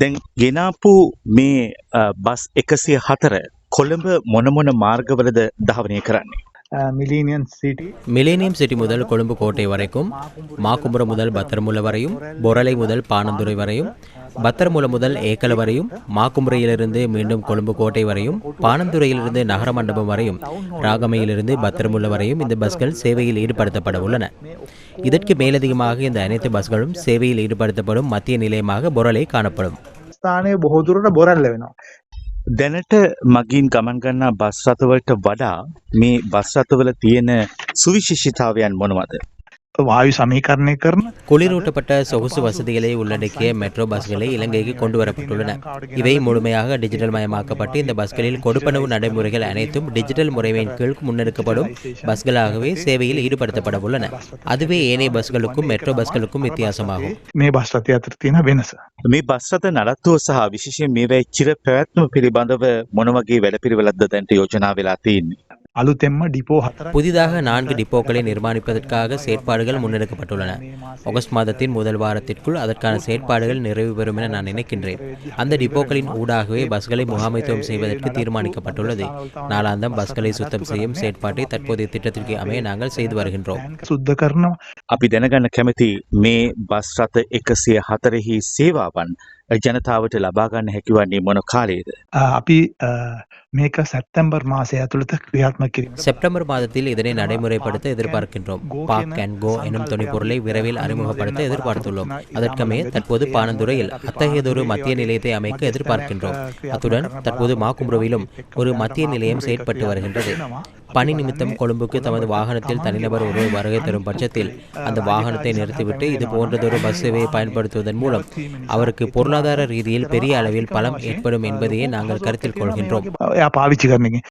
දැන් ගෙනාපු මේ බස් 104 කොළඹ මොන මොන මාර්ගවලද ධාවනය කරන්නේ? மில்லேனியம் சிட்டி மிலேனியம் சிட்டி முதல் கொழும்பு கோட்டை வரைக்கும், மாக்கும்புரம் முதல் பத்திரமுல்ல வரையும், பொரலை முதல் பாணந்துறை வரையும், பத்திரமுல்ல முதல் ஏக்கல வரையும், மாக்கும்புரையிலிருந்து மீண்டும் கொழும்பு கோட்டை வரையும், பாணந்துறையிலிருந்து நகர மண்டபம் வரையும், ராகமையிலிருந்து பத்திரமுல்ல வரையும் இந்த பஸ்கள் சேவையில் ஈடுபடுத்தப்பட உள்ளன. இதற்கு மேலதிகமாக இந்த அனைத்து பஸ்களும் சேவையில் ஈடுபடுத்தப்படும் மத்திய நிலையமாக பொரலை காணப்படும். ස්ථානයේ බොහෝ දුරට බොරැල්ල වෙනවා. දැනට මගින් ගමන් ගන්නා බස් රථවලට වඩා මේ බස් රථවල තියෙන සුවිශේෂීතාවයන් මොනවද? වායු සමීකරණය කරන குளிரூட்டப்பட்ட சொகுசு வசதிகளை உள்ளடக்கிய மெட்ரோ பஸ்களை இலங்கைக்கு கொண்டு வரப்பட்டுள்ளன. இவை முழுமையாக டிஜிட்டல் மயமாக்கப்பட்டு இந்த பஸ்களில் கொடுப்பனவு நடைமுறைகள் அனைத்தும் டிஜிட்டல் முறைமையின் கீழ் முன்னெடுக்கப்படும் பஸ்களாகவே சேவையில் ஈடுபடுத்தப்பட உள்ளன. அதுவே ஏனைய பஸ்களுக்கும் மெட்ரோ பஸ்களுக்கும் வித்தியாசமாகும். මේ බස් රථය අතර තියෙන වෙනස. මේ බස් රථ නඩත්තුව සහ විශේෂයෙන් මේවායි චිර පැවැත්ම පිළිබඳව මොන වගේ වැඩපිළිවෙලක්ද දැනට යෝජනා වෙලා තියෙන්නේ? අලුතෙන්ම ඩිපෝ 4 புதிதாக 4 டிப்போக்களை நிர்மாணிப்பதற்காக செயற்பாடுகள் முன்னெடுக்கப்பட்டுள்ளன. ஆகஸ்ட் மாதத்தின் முதல் வாரத்திற்குள் அதற்கான செயற்பாடுகள் நிறைவு பெறும் என நான் நினைக்கின்றேன். அந்த டிப்போக்களின் ஊடாகவே பஸ்களை முகாமைத்துவம் செய்வதற்கு தீர்மானிக்கப்பட்டுள்ளது. நாளாந்தம் பஸ்களை சுத்தம் செய்யும் செயற்பாட்டை தற்போதைய திட்டத்திற்கு அமைய நாங்கள் செய்து வருகின்றோம். සුද්ධ කරනවා. අපි දැනගන්න කැමති මේ බස් රථ 104හි සේවාවන් ජනතාවට ලබා ගන්න හැකි වන්නේ මොන කාලයේද? අපි මේක සැප්තැම්බර් මාසය ඇතුළත ක්‍රියාත්මක කිරීම. செப்டம்பர் மாதத்தில் இதனை நடைமுறைப்படுத்த எதிர்பார்க்கின்றோம். பார்க் அண்ட் கோ எனும் துணைப்பொருளை விரைவில் அறிமுகப்படுத்த எதிர்பார்த்துள்ளோம். அதற்கமே தற்போது பாணந்துறையில் அத்தகையதொரு மத்திய நிலையத்தை அமைக்க எதிர்பார்க்கின்றோம். அத்துடன் தற்போது மாக்கும்புரவிலும் ஒரு மத்திய நிலையம் செயற்பட்டு வருகின்றது. பணி நிமித்தம் கொழும்புக்கு தமது வாகனத்தில் தனிநபர் ஒருவர் வருகை தரும் பட்சத்தில் அந்த வாகனத்தை நிறுத்திவிட்டு இது போன்றதொரு பஸ் சேவையை பயன்படுத்துவதன் மூலம் அவருக்கு பொருளாதார ரீதியில் பெரிய அளவில் பலம் ஏற்படும் என்பதையே நாங்கள் கருத்தில் கொள்கின்றோம். එයා පාවිච්චි කරන එකෙන්